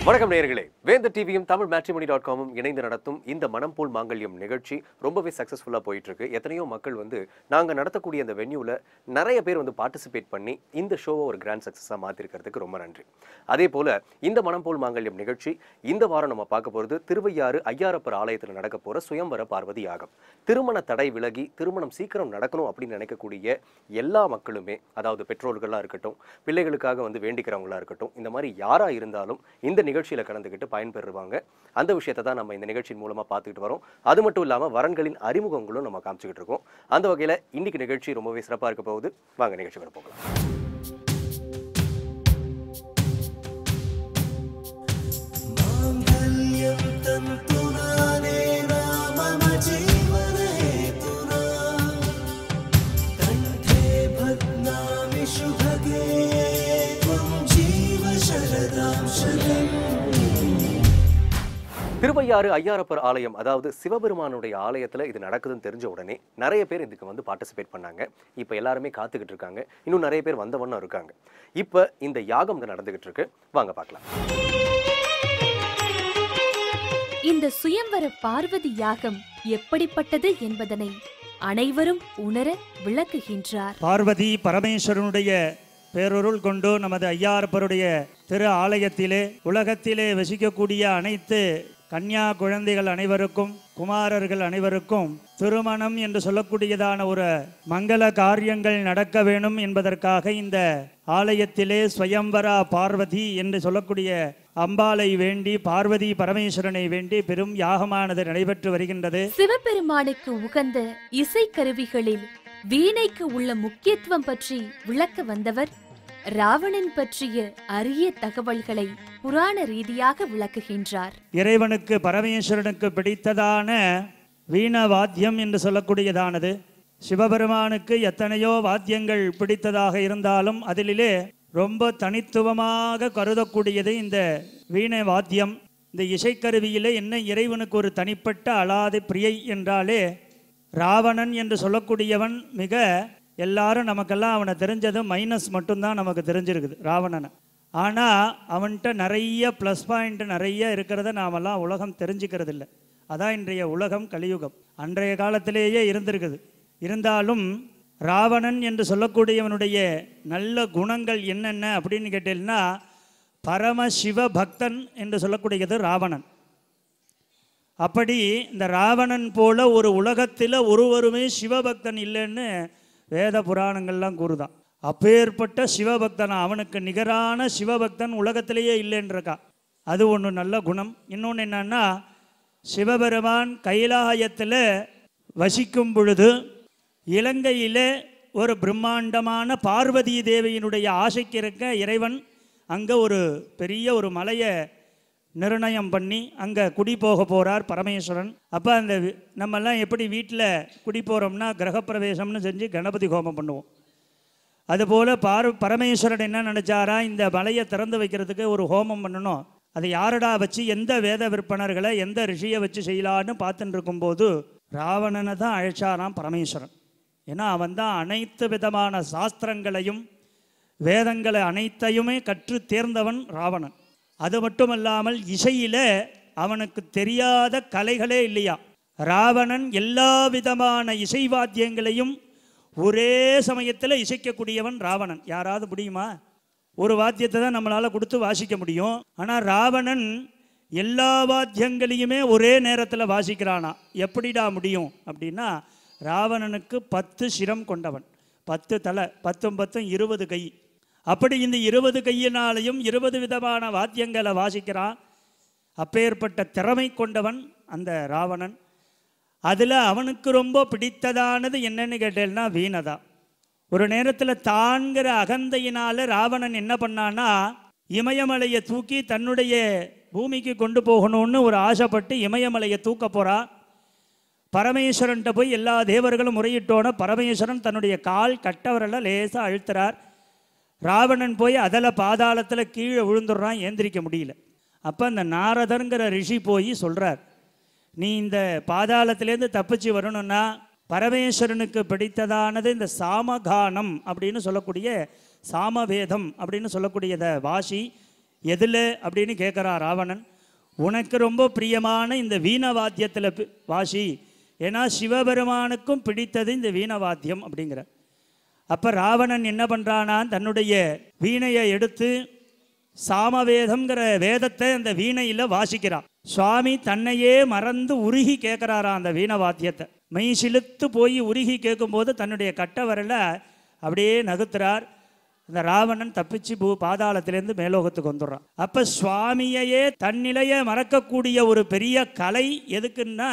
வணக்கம் நேயர்களே, வேந்தர் டிவியும் தமிழ் matrimony.com இணைந்து நடத்தும் இந்த மனம் போல் மாங்கல்யம் நிகழ்ச்சி ரொம்பவே சக்ஸஸ்ஃபுல்லாக போயிட்டு இருக்கு. எத்தனையோ மக்கள் நாங்கள் நடத்தக்கூடிய அந்த வென்யூவில் நிறைய பேர் பார்ட்டிசிபேட் பண்ணி இந்த ஷோவை ஒரு கிராண்ட் சக்ஸஸாக மாற்றிருக்கிறதுக்கு ரொம்ப நன்றி. அதே போல் இந்த மனம் போல் மாங்கல்யம் நிகழ்ச்சி இந்த வாரம் நம்ம பார்க்க போகிறது திருவையாறு ஐயாரப்பர் ஆலயத்தில் நடக்க போகிற சுயம்வர பார்வதி யாகம். திருமண தடை விலகி திருமணம் சீக்கிரம் நடக்கணும் அப்படின்னு நினைக்கக்கூடிய எல்லா மக்களுமே, அதாவது பெற்றோர்களாக இருக்கட்டும், பிள்ளைகளுக்காக வேண்டிக்கிறவங்களா இருக்கட்டும், இந்த மாதிரி யாராக இருந்தாலும் இந்த நிகழ்ச்சியில் கலந்துக்கிட்டு பயன்பெறுவாங்க. அந்த விஷயத்தை தான் நம்ம இந்த நிகழ்ச்சியின் மூலமாக பார்த்துக்கிட்டு வரோம். அது மட்டும் இல்லாமல் வரன்களின் அறிமுகங்களும் நம்ம காமிச்சிக்கிட்டு இருக்கோம். அந்த வகையில் இன்னைக்கு நிகழ்ச்சி ரொம்பவே சிறப்பாக இருக்க போகுது. வாங்க நிகழ்ச்சிகளை போகலாம். திருவையாறு ஐயாரப்பர் ஆலயம், அதாவது சிவபெருமானுடைய ஆலயத்தில் இது நடக்குதுன்னு தெரிஞ்ச உடனே நிறைய பேர் இதுக்கு பார்ட்டிசிபேட் பண்ணாங்க. இப்போ எல்லாருமே காத்துக்கிட்டு இருக்காங்க. இன்னும் நிறைய பேர் வந்தவண்ணம் இருக்காங்க. இப்போ இந்த யாகம் நடந்துகிட்டு இருக்கு. வாங்க பார்க்கலாம். இந்த சுயம்வர பார்வதி யாகம் எப்படிப்பட்டது என்பதனை அனைவரும் உணர விளக்குகின்றார். பார்வதி பரமேஸ்வரனுடைய பேரொருள் கொண்டு நமது ஐயாரப்பருடைய திரு ஆலயத்திலே உலகத்திலே வசிக்கக்கூடிய அனைத்து கன்யா குழந்தைகள் அனைவருக்கும், குமாரர்கள் அனைவருக்கும் திருமணம் என்று சொல்லக்கூடியதான ஒரு மங்கள காரியங்கள் நடக்க வேண்டும் என்பதற்காக இந்த ஆலயத்திலே ஸ்வயம்வரா பார்வதி என்று சொல்லக்கூடிய அம்பாளை வேண்டி, பார்வதி பரமேஸ்வரனை வேண்டி பெரும் யாகமானது நடைபெற்று வருகின்றது. சிவபெருமானுக்கு உகந்த இசைக்கருவிகளில் வீணைக்கு உள்ள முக்கியத்துவம் பற்றி விளக்க வந்தவர் ராவணன் பற்றிய அரிய தகவல்களை புராண ரீதியாக விளக்குகின்றார். இறைவனுக்கு பரமேஸ்வரனுக்கு பிடித்ததான வீண வாத்தியம் என்று சொல்லக்கூடியதானது, சிவபெருமானுக்கு எத்தனையோ வாத்தியங்கள் பிடித்ததாக இருந்தாலும் அதிலே ரொம்ப தனித்துவமாக கருதக்கூடியது இந்த வீணை வாத்தியம். இந்த இசைக்கருவியிலே என்ன இறைவனுக்கு ஒரு தனிப்பட்ட அலாதி பிரியை என்றாலே, ராவணன் என்று சொல்லக்கூடியவன் மிக எல்லாரும் நமக்கெல்லாம் அவனை தெரிஞ்சது மைனஸ் மட்டும்தான் நமக்கு தெரிஞ்சிருக்குது ராவணனை. ஆனால் அவன்கிட்ட நிறைய ப்ளஸ் பாயிண்ட் நிறைய இருக்கிறத நாமெல்லாம் உலகம் தெரிஞ்சுக்கிறது இல்லை. அதான் இன்றைய உலகம், கலியுகம். அன்றைய காலத்திலேயே இருந்திருக்குது. இருந்தாலும் ராவணன் என்று சொல்லக்கூடியவனுடைய நல்ல குணங்கள் என்னென்ன அப்படின்னு கேட்டீங்கன்னா, பரமசிவ பக்தன் என்று சொல்லக்கூடியது ராவணன். அப்படி இந்த ராவணன் போல ஒரு உலகத்தில் ஒருவருமே சிவபக்தன் இல்லைன்னு வேத புராணங்கள்லாம் கூறுதான். அப்பேற்பட்ட சிவபக்தன், அவனுக்கு நிகரான சிவபக்தன் உலகத்திலேயே இல்லைன்றக்கா. அது ஒன்று நல்ல குணம். இன்னொன்று என்னன்னா, சிவபெருமான் கைலாயத்தில் வசிக்கும் பொழுது இலங்கையில் ஒரு பிரம்மாண்டமான பார்வதி தேவியினுடைய ஆசைக்கு இருக்க இறைவன் அங்கே ஒரு பெரிய ஒரு மலையை நிர்ணயம் பண்ணி அங்கே குடி போக போகிறார் பரமேஸ்வரன். அப்போ அந்த நம்மெல்லாம் எப்படி வீட்டில் குடி போகிறோம்னா கிரகப்பிரவேசம்னு செஞ்சு கணபதி ஹோமம் பண்ணுவோம். அதுபோல் பரமேஸ்வரன் என்ன நினச்சாரா, இந்த மலையை திறந்து வைக்கிறதுக்கு ஒரு ஹோமம் பண்ணணும். அதை யாரடா வச்சு, எந்த வேத விற்பனர்களை, எந்த ரிஷியை வச்சு செய்யலான்னு பார்த்துட்டு இருக்கும்போது ராவணனை தான் அழைச்சாராம் பரமேஸ்வரன். ஏன்னா அவன் தான் அனைத்து விதமான சாஸ்திரங்களையும் வேதங்களை அனைத்தையுமே கற்று தேர்ந்தவன் ராவணன். அது மட்டுமல்லாமல் இசையில அவனுக்கு தெரியாத கலைகளே இல்லையா. ராவணன் எல்லா விதமான இசை வாத்தியங்களையும் ஒரே சமயத்தில் இசைக்கக்கூடியவன் ராவணன். யாராவது முடியுமா? ஒரு வாத்தியத்தை தான் நம்மளால் கொடுத்து வாசிக்க முடியும். ஆனால் ராவணன் எல்லா வாத்தியங்களையுமே ஒரே நேரத்தில் வாசிக்கிறானா. எப்படிடா முடியும் அப்படின்னா, ராவணனுக்கு 10 சிரம் கொண்டவன், 10 தலை, 10 20 கை. அப்படி இந்த 20 கையினாலையும் 20 விதமான வாத்தியங்களை வாசிக்கிறான். அப்பேற்பட்ட திறமை கொண்டவன் அந்த ராவணன். அதில் அவனுக்கு ரொம்ப பிடித்ததானது என்னன்னு கேட்டேன்னா வீணதா. ஒரு நேரத்தில் தான்கிற அகந்தையினால் ராவணன் என்ன பண்ணான்னா, இமயமலையை தூக்கி தன்னுடைய பூமிக்கு கொண்டு போகணும்னு ஒரு ஆசைப்பட்டு இமயமலையை தூக்க போகிறான். பரமேஸ்வரன்கிட்ட போய் எல்லா தேவர்களும் முறையிட்டோன்னு பரமேஸ்வரன் தன்னுடைய கால் கட்டவரெல்லாம் லேசாக அழுத்துறார். ராவணன் போய் அதில் பாதாளத்தில் கீழே விழுந்துடுறான், ஏந்திரிக்க முடியல. அப்போ அந்த நாரதருங்கிற ரிஷி போய் சொல்கிறார், நீ இந்த பாதாளத்திலேருந்து தப்பிச்சு வரணும்னா பரமேஸ்வரனுக்கு பிடித்ததானது இந்த சாமகானம் அப்படின்னு சொல்லக்கூடிய சாமவேதம் அப்படின்னு சொல்லக்கூடியதை வாசி, எதில் அப்படின்னு கேட்குறான் ராவணன். உனக்கு ரொம்ப பிரியமான இந்த வீண வாத்தியத்தில் வாசி, ஏன்னா சிவபெருமானுக்கும் பிடித்தது இந்த வீண வாத்தியம் அப்படிங்கிற. அப்போ ராவணன் என்ன பண்ணுறானா, தன்னுடைய வீணையை எடுத்து சாமவேதம்ங்கிற வேதத்தை அந்த வீணையில் வாசிக்கிறான். சுவாமி தன்னையே மறந்து உருகி கேட்குறாராம் அந்த வீண வாத்தியத்தை. மெய் சிலுத்து போய் உருகி கேட்கும்போது தன்னுடைய கட்ட வரல அப்படியே நகுத்துறார். இந்த ராவணன் தப்பிச்சு பாதாளத்திலேருந்து மேலோகத்துக்கு வந்துடுறான். அப்போ சுவாமியையே தன்னிலையை மறக்கக்கூடிய ஒரு பெரிய கலை எதுக்குன்னா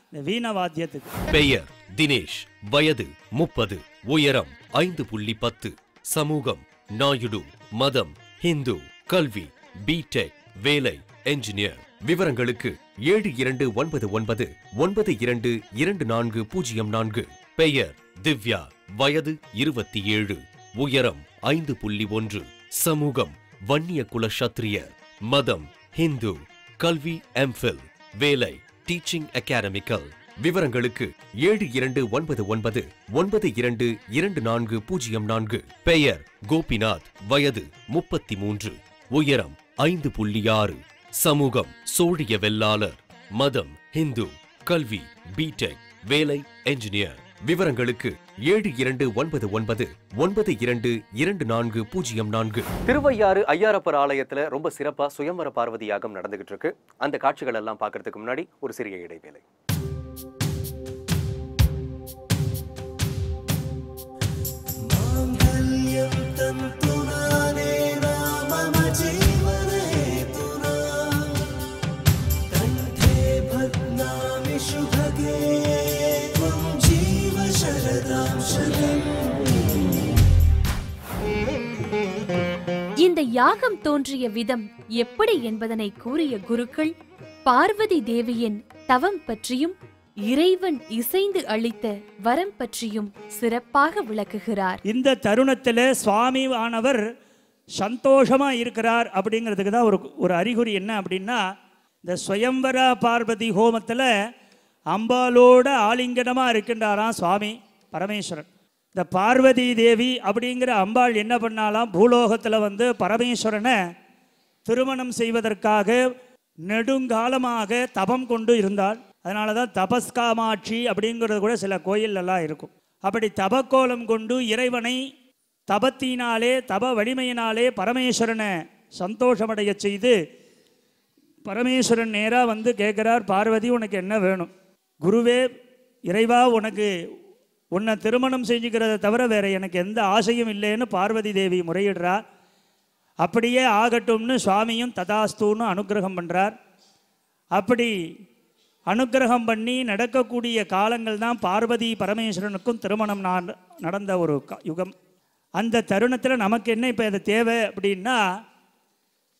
இந்த வீண வாத்தியத்துக்கு. பெயர் தினேஷ், வயது 30, உயரம் 5.10, சமூகம் நாயுடு, மதம் ஹிந்து, கல்வி பிடெக், வேலை என்ஜினியர். விவரங்களுக்கு 7299922404. பெயர் திவ்யா, வயது 27, உயரம் 5.1, சமூகம் வன்னிய குல சத்திரியர், மதம் ஹிந்து, கல்வி எம்ஃபில், வேலை டீச்சிங் அகாடமிக்கல். விவரங்களுக்கு 7299922404. பெயர் கோபிநாத், வயது 33, உயரம் 5.6, சமூகம் சோழிய வெள்ளாளர், மதம் ஹிந்து, கல்வி பிடெக், வேலை என்ஜினியர். விவரங்களுக்கு 7299922404. திருவையாறு ஐயாரப்பர் ஆலயத்துல ரொம்ப சிறப்பா சுயம்வர பார்வதி யாகம் நடந்துகிட்டு இருக்கு. அந்த காட்சிகள் எல்லாம் பார்க்கறதுக்கு முன்னாடி ஒரு சிறிய இடைவேளை. இந்த யாகம் தோன்றிய விதம் எப்படி என்பதனை கூறிய குருக்கள் பார்வதி தேவியின் தவம் பற்றியும் இறைவன் இசைந்து அளித்த வரம் பற்றியும் சிறப்பாக விளக்குகிறார். இந்த தருணத்தில் சுவாமி ஆனவர் சந்தோஷமா இருக்கிறார் அப்படிங்கிறதுக்கு தான் ஒரு அறிகுறி என்ன அப்படின்னா, இந்த சுயம்வர பார்வதி ஹோமத்தில் அம்பாலோட ஆலிங்கனமா இருக்கின்றாராம் சுவாமி பரமேஸ்வரன். இந்த பார்வதி தேவி அப்படிங்கிற அம்பாள் என்ன பண்ணாலாம், பூலோகத்தில் வந்து பரமேஸ்வரனை திருமணம் செய்வதற்காக நெடுங்காலமாக தபம் கொண்டு இருந்தாள். அதனால தான் தபஸ்காமாட்சி அப்படிங்கிறது கூட சில கோயிலெல்லாம் இருக்கும். அப்படி தபக்கோலம் கொண்டு இறைவனை தபத்தினாலே தப வலிமையினாலே பரமேஸ்வரனை சந்தோஷமடைய செய்து பரமேஸ்வரன் நேராக வந்து கேட்குறார், பார்வதி உனக்கு என்ன வேணும்? குருவே, இறைவா, உன்னை திருமணம் செஞ்சுக்கிறத தவிர வேறு எனக்கு எந்த ஆசையும் இல்லைன்னு பார்வதி தேவி முறையிடுறார். அப்படியே ஆகட்டும்னு சுவாமியும் ததாஸ்தூன்னு அனுக்கிரகம் பண்ணுறார். அப்படி அனுக்கிரகம் பண்ணி நடக்கக்கூடிய காலங்கள் தான் பார்வதி பரமேஸ்வரனுக்கும் திருமணம் நடந்த ஒரு யுகம். அந்த தருணத்தில் நமக்கு என்ன இப்போ இது தேவை அப்படின்னா,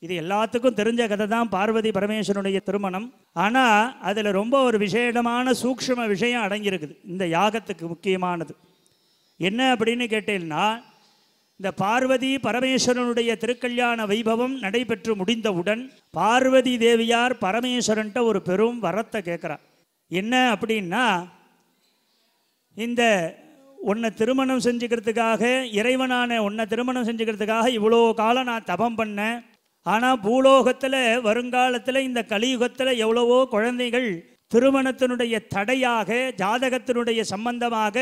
இது எல்லாத்துக்கும் தெரிஞ்ச கதை தான் பார்வதி பரமேஸ்வரனுடைய திருமணம். ஆனால் அதில் ரொம்ப ஒரு விசேஷமான சூக்ஷ்ம விஷயம் அடங்கியிருக்குது. இந்த யாகத்துக்கு முக்கியமானது என்ன அப்படின்னு கேட்டீங்கன்னா, இந்த பார்வதி பரமேஸ்வரனுடைய திருக்கல்யாண வைபவம் நடைபெற்று முடிந்தவுடன் பார்வதி தேவியார் பரமேஸ்வரன்ட்ட ஒரு பெரும் வரத்தை கேட்குறார். என்ன அப்படின்னா, இந்த உன்னை திருமணம் செஞ்சுக்கிறதுக்காக, இறைவனான உன்னை திருமணம் செஞ்சுக்கிறதுக்காக இவ்வளோ காலம் நான் தபம் பண்ணேன். ஆனால் பூலோகத்தில் வருங்காலத்தில் இந்த கலியுகத்தில் எவ்வளவோ குழந்தைகள் திருமணத்தினுடைய தடையாக, ஜாதகத்தினுடைய சம்பந்தமாக,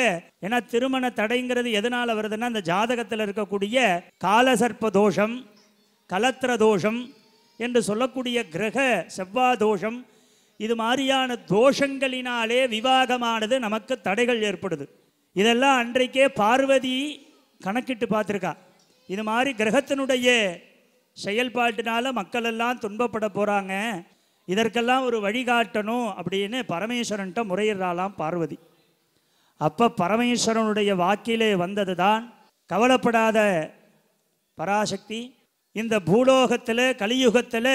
ஏன்னா திருமண தடைங்கிறது எதனால் வருதுன்னா, அந்த ஜாதகத்தில் இருக்கக்கூடிய காலசர்ப்ப தோஷம், கலத்திர தோஷம் என்று சொல்லக்கூடிய கிரக செவ்வாய் தோஷம், இது மாதிரியான தோஷங்களினாலே விவாகமானது நமக்கு தடைகள் ஏற்படுது. இதெல்லாம் அன்றைக்கே பார்வதி கணக்கிட்டு பார்த்துருக்கா. இது மாதிரி கிரகத்தினுடைய செயல்பாட்டினால மக்கள் எல்லாம் துன்பப்பட போகிறாங்க, இதற்கெல்லாம் ஒரு வழிகாட்டணும் அப்படின்னு பரமேஸ்வரன்ட்ட முறையிடலாம் பார்வதி. அப்போ பரமேஸ்வரனுடைய வாக்கிலே வந்தது தான், கவலைப்படாத பராசக்தி, இந்த பூலோகத்தில் கலியுகத்தில்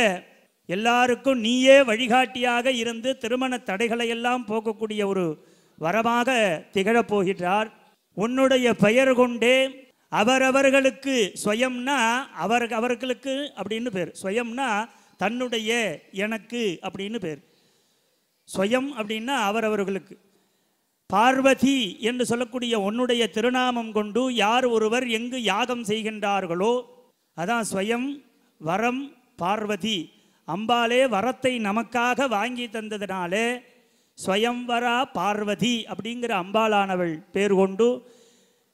எல்லாருக்கும் நீயே வழிகாட்டியாக இருந்து திருமண தடைகளை எல்லாம் போக்கக்கூடிய ஒரு வரமாக திகழப் போகிறார். உன்னுடைய பெயர் கொண்டே அவரவர்களுக்கு, ஸ்வயம்னா அவர்களுக்கு அப்படின்னு பேர், ஸ்வயம்னா தன்னுடைய, எனக்கு அப்படின்னு பேர், ஸ்வயம் அப்படின்னா அவரவர்களுக்கு. பார்வதி என்று சொல்லக்கூடிய உன்னுடைய திருநாமம் கொண்டு யார் ஒருவர் எங்கு யாகம் செய்கின்றார்களோ, அதான் ஸ்வயம் வரம் பார்வதி, அம்பாளே வரத்தை நமக்காக வாங்கி தந்ததினாலே ஸ்வயம்வரா பார்வதி அப்படிங்கிற அம்பாளானவள் பேர் கொண்டு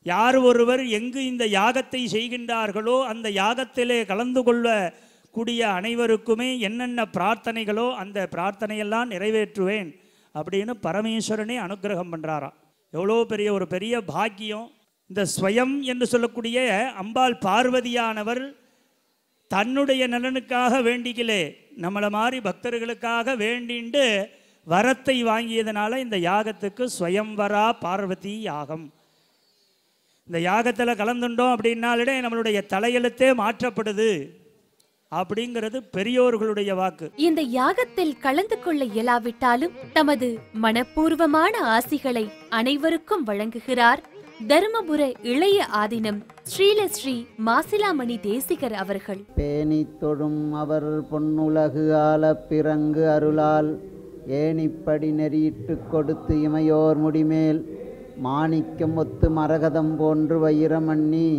யார் ஒருவர் எங்கு இந்த யாகத்தை செய்கின்றார்களோ அந்த யாகத்திலே கலந்து கொள்ளக்கூடிய அனைவருக்குமே என்னென்ன பிரார்த்தனைகளோ அந்த பிரார்த்தனையெல்லாம் நிறைவேற்றுவேன் அப்படின்னு பரமேஸ்வரனே அனுக்கிரகம் பண்ணுறாராம். எவ்வளோ ஒரு பெரிய பாக்கியம். இந்த ஸ்வயம் என்று சொல்லக்கூடிய அம்பாள் பார்வதியானவர் தன்னுடைய நலனுக்காக வேண்டிக்கலே, நம்மளை மாதிரி பக்தர்களுக்காக வேண்டிண்டு வரத்தை வாங்கியதுனால இந்த யாகத்துக்கு ஸ்வயம்வரா பார்வதி யாகம். இந்த யாகத்தில் கலந்துட்டோம் அப்படின்னாலே நம்மளுடைய தலையெழுத்தே மாற்றப்படுது அப்படிங்கிறது பெரியோர்களுடைய வாக்கு. இந்த யாகத்தில் கலந்து கொள்ள இயலாவிட்டாலும் தமது மனப்பூர்வமான ஆசிகளை அனைவருக்கும் வழங்குகிறார் தருமபுர இளைய ஆதீனம் ஸ்ரீலஸ்ரீ மாசிலாமணி தேசிகர் அவர்கள். பேணி தொழும் அவர் பொன்னுலகு ஆல பிறங்கு அருளால் ஏணிப்படி நெறியிட்டு கொடுத்து இமையோர் முடிமேல் மாணிக்கம் ஒத்து மரகதம் போன்று வைரமண்ணி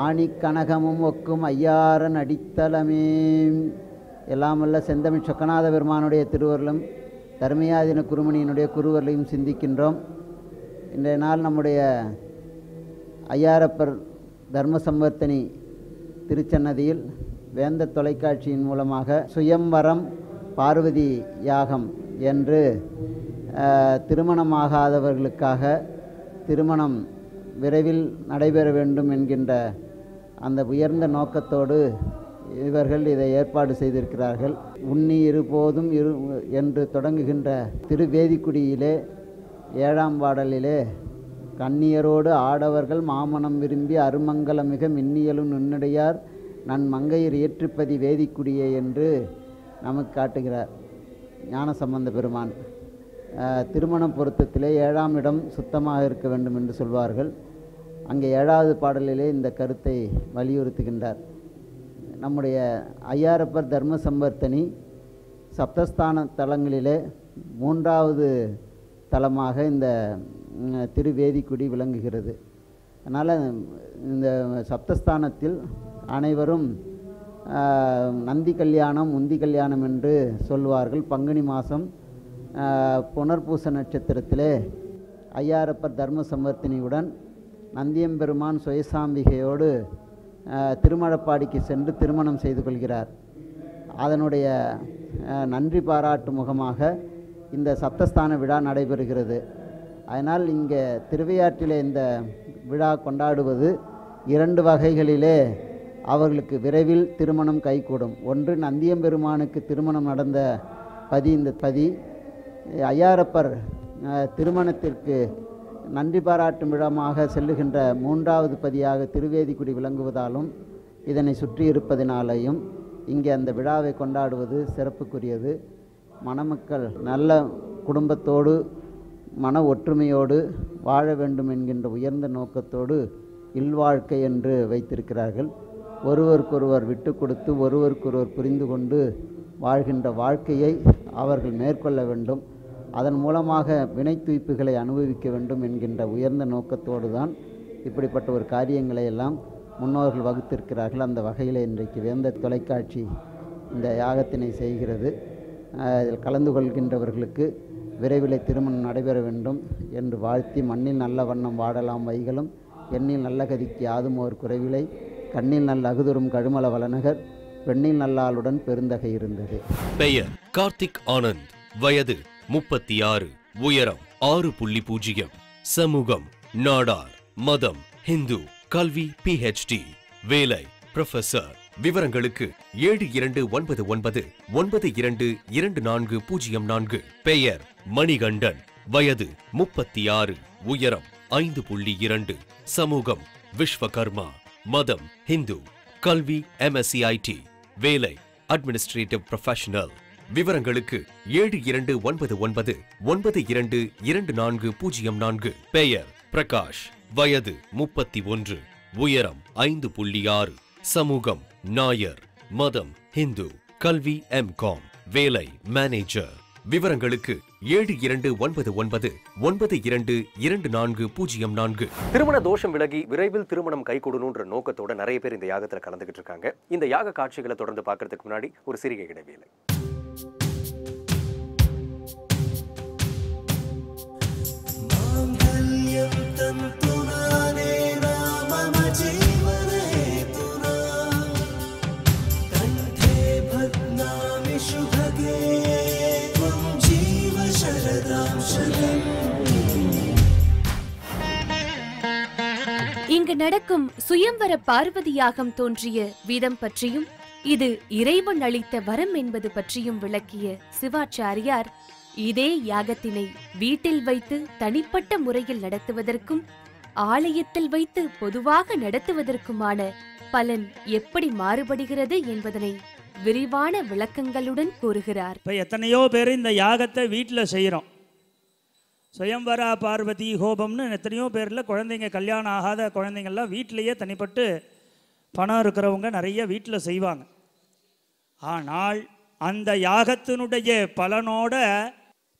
ஆணிக் கனகமும் ஒக்கும் ஐயாரன் அடித்தலமே. எல்லாமல்ல செந்தமிழ் சொக்கநாத பெருமானுடைய திருவருளும் தர்மயாதீன குருமணியினுடைய குருவர்களையும் சிந்திக்கின்றோம். இன்றைய நாள் நம்முடைய ஐயாரப்பர் தர்மசம்வர்த்தனி திருச்சன்னதியில் வேந்த தொலைக்காட்சியின் மூலமாக சுயம்வரம் பார்வதி யாகம் என்று திருமணமாகாதவர்களுக்காக திருமணம் விரைவில் நடைபெற வேண்டும் என்கின்ற அந்த உயர்ந்த நோக்கத்தோடு இவர்கள் இதை ஏற்பாடு செய்திருக்கிறார்கள். உன்னி இருபோதும் என்று தொடங்குகின்ற திருவேதிக்குடியிலே 7ஆம் பாடலிலே கண்ணியரோடு ஆடவர்கள் மாமனம் விரும்பி அருமங்கலமிக மின்னியலும் நுண்ணுடையார் நன் மங்கையர் ஏற்றுப்பதி வேதிக்குடியே என்று நமக்கு காட்டுகிறார் ஞானசம்பந்த பெருமான். திருமண பொருத்தத்திலே 7ஆம் இடம் சுத்தமாக இருக்க வேண்டும் என்று சொல்வார்கள். அங்கே 7வது பாடலிலே இந்த கருத்தை வலியுறுத்துகின்றார். நம்முடைய ஐயாரப்பர் தர்ம சம்பர்த்தனி சப்தஸ்தான தலங்களிலே 3வது தலமாக இந்த திருவேதிக்குடி விளங்குகிறது. அதனால் இந்த சப்தஸ்தானத்தில் அனைவரும் நந்தி கல்யாணம் உந்தி கல்யாணம் என்று சொல்வார்கள். பங்குனி மாதம் புனர்பூச நட்சத்திரத்திலே ஐயாரப்பர் தர்ம சம்பர்த்தினியுடன் நந்தியம்பெருமான் சுயசாம்பிகையோடு திருமழப்பாடிக்கு சென்று திருமணம் செய்து கொள்கிறார். அதனுடைய நன்றி பாராட்டு முகமாக இந்த சப்தஸ்தான விழா நடைபெறுகிறது. அதனால் இங்கே திருவையாற்றிலே இந்த விழா கொண்டாடுவது 2 வகைகளிலே அவர்களுக்கு விரைவில் திருமணம் கைகூடும். ஒன்று, நந்தியம்பெருமானுக்கு திருமணம் நடந்த பதி இந்த பதி. ஐயாரப்பர் திருமணத்திற்கு நன்றி பாராட்டும் விழமாக செல்லுகின்ற 3வது பதியாக திருவேதிக்குடி விளங்குவதாலும் இதனை சுற்றி இருப்பதினாலேயும் இங்கே அந்த விழாவை கொண்டாடுவது சிறப்புக்குரியது. மணமக்கள் நல்ல குடும்பத்தோடு மன ஒற்றுமையோடு வாழ வேண்டும் என்கின்ற உயர்ந்த நோக்கத்தோடு இல்வாழ்க்கை என்று வைத்திருக்கிறார்கள். ஒருவருக்கொருவர் விட்டு கொடுத்து ஒருவருக்கொருவர் புரிந்து கொண்டு வாழ்கின்ற வாழ்க்கையை அவர்கள் மேற்கொள்ள வேண்டும். அதன் மூலமாக வினை துய்ப்புகளை அனுபவிக்க வேண்டும் என்கின்ற உயர்ந்த நோக்கத்தோடு தான் இப்படிப்பட்ட ஒரு காரியங்களை எல்லாம் முன்னோர்கள் வகுத்திருக்கிறார்கள். அந்த வகையில் இன்றைக்கு வேந்த தொலைக்காட்சி இந்த யாகத்தினை செய்கிறது. இதில் கலந்து கொள்கின்றவர்களுக்கு விரைவில் திருமணம் நடைபெற வேண்டும் என்று வாழ்த்தி, மண்ணில் நல்ல வண்ணம் வாடலாம் வைகளும் எண்ணில் நல்ல கதிக்கு யாதும் ஓர் குறைவிலை கண்ணில் நல்ல அகுதுரும் கழுமல வளநகர் பெண்ணில் நல்லாளுடன் பெருந்தகை இருந்தது. பெயர் கார்த்திக் ஆனந்த். வயது 36. உயரம் 6.0. சமூகம் நாடார். மதம் ஹிந்து. கல்வி PhD. வேலை ப்ரொஃபசர். விவரங்களுக்கு 7299922404. பெயர் மணிகண்டன். வயது 36. உயரம் 5.2. சமூகம் விஸ்வகர்மா. மதம் ஹிந்து. கல்வி MSc IT. வேலை அட்மினிஸ்ட்ரேட்டிவ் ப்ரொஃபஷனல். விவரங்களுக்கு 7299922404. பெயர் பிரகாஷ். வயது 31. உயரம் 5.6. சமூகம் நாயர். மதம் ஹிந்து. கல்வி MCom. வேலை மேனேஜர். விவரங்களுக்கு 7299922404. திருமண தோஷம் விலகி விரைவில் திருமணம் கைகூடணுன்ற நோக்கத்தோட நிறைய பேர் இந்த யாகத்துல கலந்துகிட்டு இருக்காங்க. இந்த யாக காட்சிகளை தொடர்ந்து பார்க்கறதுக்கு முன்னாடி ஒரு சிறிய இடைவேளை. இங்கு நடக்கும் சுயம்வர பார்வதி யாகம் தோன்றிய விதம் பற்றியும் இது இறைவன் அளித்த வரம் என்பது பற்றியும் விளக்கிய சிவாச்சாரியார், இதே யாகத்தினை வீட்டில் வைத்து தனிப்பட்ட முறையில் நடத்துவதற்கும் ஆலயத்தில் வைத்து பொதுவாக நடத்துவதற்குமான பலன் எப்படி மாறுபடுகிறது என்பதனை விரிவான விளக்கங்களுடன் கூறுகிறார். இப்போ எத்தனையோ பேர் இந்த யாகத்தை வீட்டில் செய்கிறோம். சுயம்வரா பார்வதி ஹோபம்னு எத்தனையோ பேரில் குழந்தைங்க கல்யாணம் ஆகாத குழந்தைங்கள்லாம் வீட்டிலையே தனிப்பட்டு பணம் இருக்கிறவங்க நிறைய வீட்டில் செய்வாங்க. ஆனால் அந்த யாகத்தினுடைய பலனோட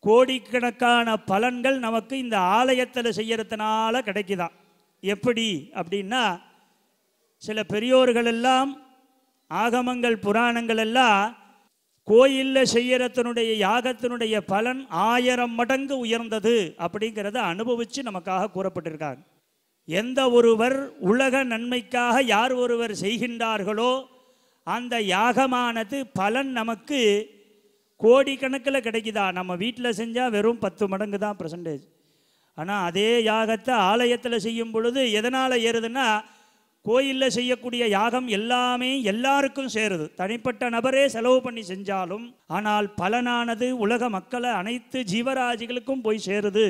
கோடிக்கணக்கான பலன்கள் நமக்கு இந்த ஆலயத்தில் செய்யறதுனால கிடைக்குதான். எப்படி அப்படின்னா, சில பெரியோர்கள் எல்லாம் ஆகமங்கள் புராணங்கள் எல்லாம் கோயிலில் செய்யறதனுடைய யாகத்தினுடைய பலன் 1000 மடங்கு உயர்ந்தது அப்படிங்கிறத அனுபவித்து நமக்காக கூறப்பட்டிருக்காங்க. எந்த ஒருவர் உலக நன்மைக்காக யார் ஒருவர் செய்கின்றார்களோ அந்த யாகமானது பலன் நமக்கு கோடிக்கணக்கில் கிடைக்குதா. நம்ம வீட்டில் செஞ்சால் வெறும் 10 மடங்கு தான் %. ஆனால் அதே யாகத்தை ஆலயத்தில் செய்யும் பொழுது எதனால் ஏறுதுன்னா, கோயிலில் செய்யக்கூடிய யாகம் எல்லாமே எல்லாருக்கும் சேருது. தனிப்பட்ட நபரே செலவு பண்ணி செஞ்சாலும் ஆனால் பலனானது உலக மக்களை அனைத்து ஜீவராசிகளுக்கும் போய் சேருது.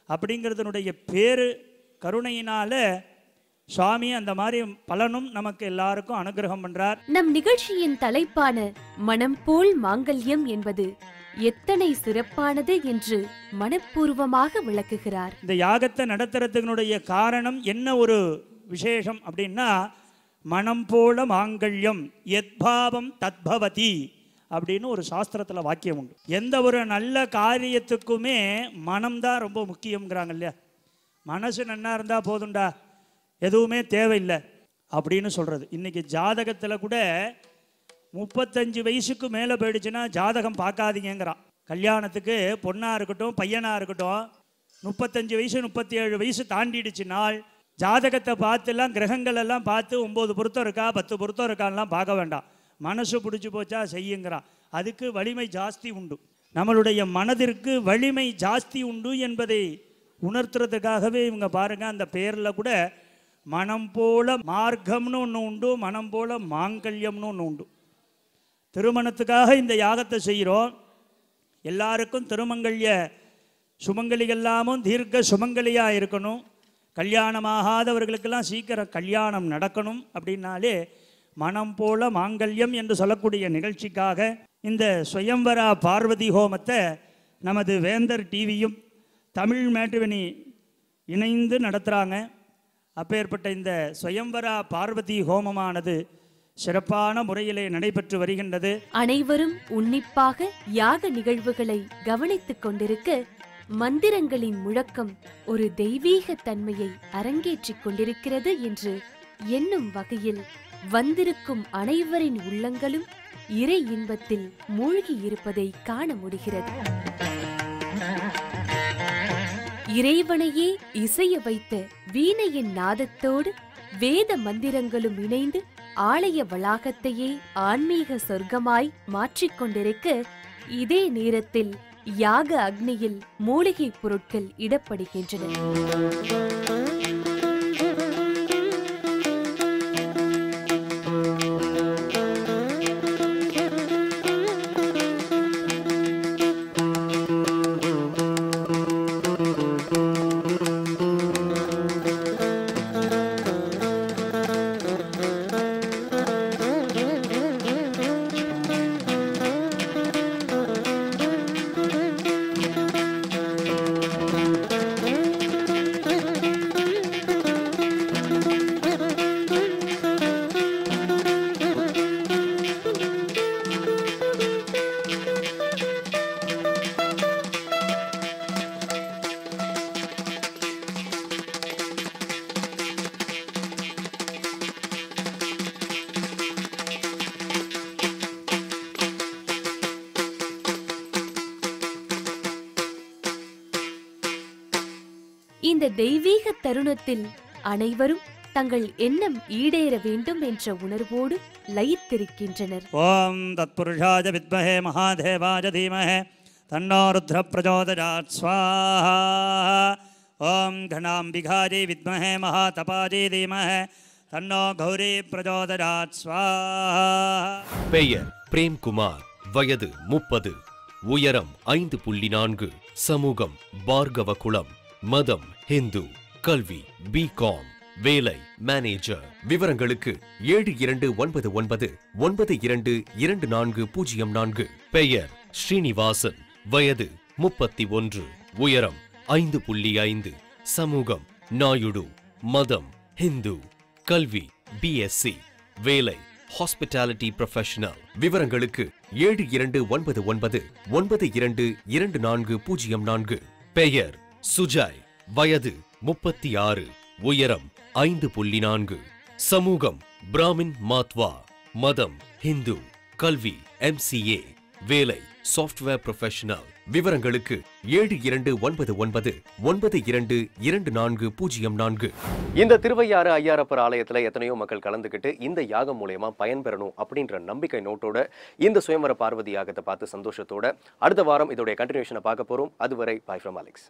அப்படிங்கிறதுனுடைய பேரு கருணையினால சுவாமி அந்த மாதிரி பலனும் நமக்கு எல்லாருக்கும் அனுகிரகம் பண்றார். நம் நிகழ்ச்சியின் தலைப்பான மனம் போல் மாங்கல்யம் என்பது எத்தனை சிறப்பானது என்று மனப்பூர்வமாக விளக்குகிறார். இந்த யாகத்தை நடத்துறதுனுடைய காரணம் என்ன ஒரு விசேஷம் அப்படின்னா, மனம் போல மாங்கல்யம் யத்பாவம் தத்பவதி அப்படின்னு ஒரு சாஸ்திரத்தில் வாக்கியம் உண்டு. எந்த ஒரு நல்ல காரியத்துக்குமே மனம்தான் ரொம்ப முக்கியங்கிறாங்க இல்லையா. மனசு நன்னா இருந்தால் போதுண்டா, எதுவுமே தேவையில்லை அப்படின்னு சொல்கிறது. இன்றைக்கி ஜாதகத்தில் கூட 35 வயசுக்கு மேலே போயிடுச்சுன்னா ஜாதகம் பார்க்காதீங்கிறான். கல்யாணத்துக்கு பொண்ணாக இருக்கட்டும் பையனாக இருக்கட்டும் 35 வயசு 37 வயசு தாண்டிடுச்சுனால் ஜாதகத்தை பார்த்துலாம் கிரகங்கள் எல்லாம் பார்த்து 9 பொருத்தம் இருக்கா 10 பொருத்தம் இருக்கான்லாம் பார்க்க வேண்டாம். மனசு பிடிச்சி போச்சா செய்யுங்கிறான். அதுக்கு வலிமை ஜாஸ்தி உண்டு. நம்மளுடைய மனதிற்கு வலிமை ஜாஸ்தி உண்டு என்பதை உணர்த்துறதுக்காகவே இவங்க பாருங்கள், அந்த பேரில் கூட மனம் போல மார்க்கம்னு ஒன்று உண்டு, மனம் போல மாங்கல்யம்னு ஒன்று உண்டு. திருமணத்துக்காக இந்த யாகத்தை செய்கிறோம். எல்லாருக்கும் திருமங்கல்ய சுமங்கலிகள்லாமும் தீர்க்க சுமங்கலியாக இருக்கணும். கல்யாணமாகாதவர்களுக்கெல்லாம் சீக்கிரம் கல்யாணம் நடக்கணும். அப்படின்னாலே மனம் போல மாங்கல்யம் என்று சொல்லக்கூடிய நிகழ்ச்சிக்காக இந்த சுயம்வரா பார்வதி ஹோமத்தை நமது வேந்தர் டிவியும் தமிழ் மேட்ரிமனி இணைந்து நடத்துகிறாங்க. அப்பேற்பட்ட இந்த சுயம்வரா பார்வதி ஹோமமானது சிறப்பான முறையிலே நடைபெற்று வருகின்றது. அனைவரும் உன்னிப்பாக யாக நிகழ்வுகளை கவனித்துக் கொண்டிருக்க மந்திரங்களின் முழக்கம் ஒரு தெய்வீக தன்மையை அரங்கேற்றிக் கொண்டிருக்கிறது என்று எண்ணும் வகையில் வந்திருக்கும் அனைவரின் உள்ளங்களும் இறை இன்பத்தில் மூழ்கி இருப்பதை காண முடிகிறது. இறைவனையே இசைய வைத்த வீணையின் நாதத்தோடு வேத மந்திரங்களும் இணைந்து ஆலய வளாகத்தையே ஆன்மீக சொர்க்கமாய் மாற்றிக்கொண்டிருக்க, இதே நேரத்தில் யாக அக்னியில் மூலிகை பொருட்கள் இடப்படுகின்றன. இந்த தெய்வீக தருணத்தில் அனைவரும் தங்கள் எண்ணம் ஈடேற வேண்டும் என்ற உணர்வோடு லயித்திருக்கின்றனர். ஓம் தத்புருஷாய வித்மஹே மகாதேவாய தீமஹே தன்னோ ருத்ர பிரச்சோதயாத் ஸ்வாஹா. ஓம் கணாம்பிகாயை வித்மஹே மகாதபாயை தீமஹே தன்னோ கௌரி பிரச்சோதயாத் ஸ்வாஹா. பெயர் பிரேம்குமார், வயது 30, உயரம் 5.4, சமூகம் பார்கவ குளம், மதம் ஹிந்து, கல்வி பிகாம், வேலை மேனேஜர். விவரங்களுக்கு 7299922404. பெயர் ஸ்ரீனிவாசன், வயது 31, உயரம் 5.5, சமூகம் நாயுடு, மதம் ஹிந்து, கல்வி பிஎஸ்சி, வேலை ஹாஸ்பிட்டாலிட்டி ப்ரொஃபஷனல். விவரங்களுக்கு 7299922404. பெயர் சுஜாய், வயது 36, உயரம் 5.4, சமூகம் பிராமின் மாத்வா, மதம் ஹிந்து, கல்வி MCA, வேலை சாஃப்ட்வேர் ப்ரொஃபஷனல். விவரங்களுக்கு 7299922404. இந்த திருவையாறு ஐயாரப்பர் ஆலயத்துல எத்தனையோ மக்கள் கலந்துக்கிட்டு இந்த யாகம் மூலயமா பயன்பெறணும் அப்படின்ற நம்பிக்கை நோட்டோட இந்த சுயம்பர பார்வதி யாகத்தை பார்த்து சந்தோஷத்தோட அடுத்த வாரம் இதோடைய கண்டினியூஷனை பார்க்க போறோம். அதுவரை பை ஃப்ரம் அலெக்ஸ்.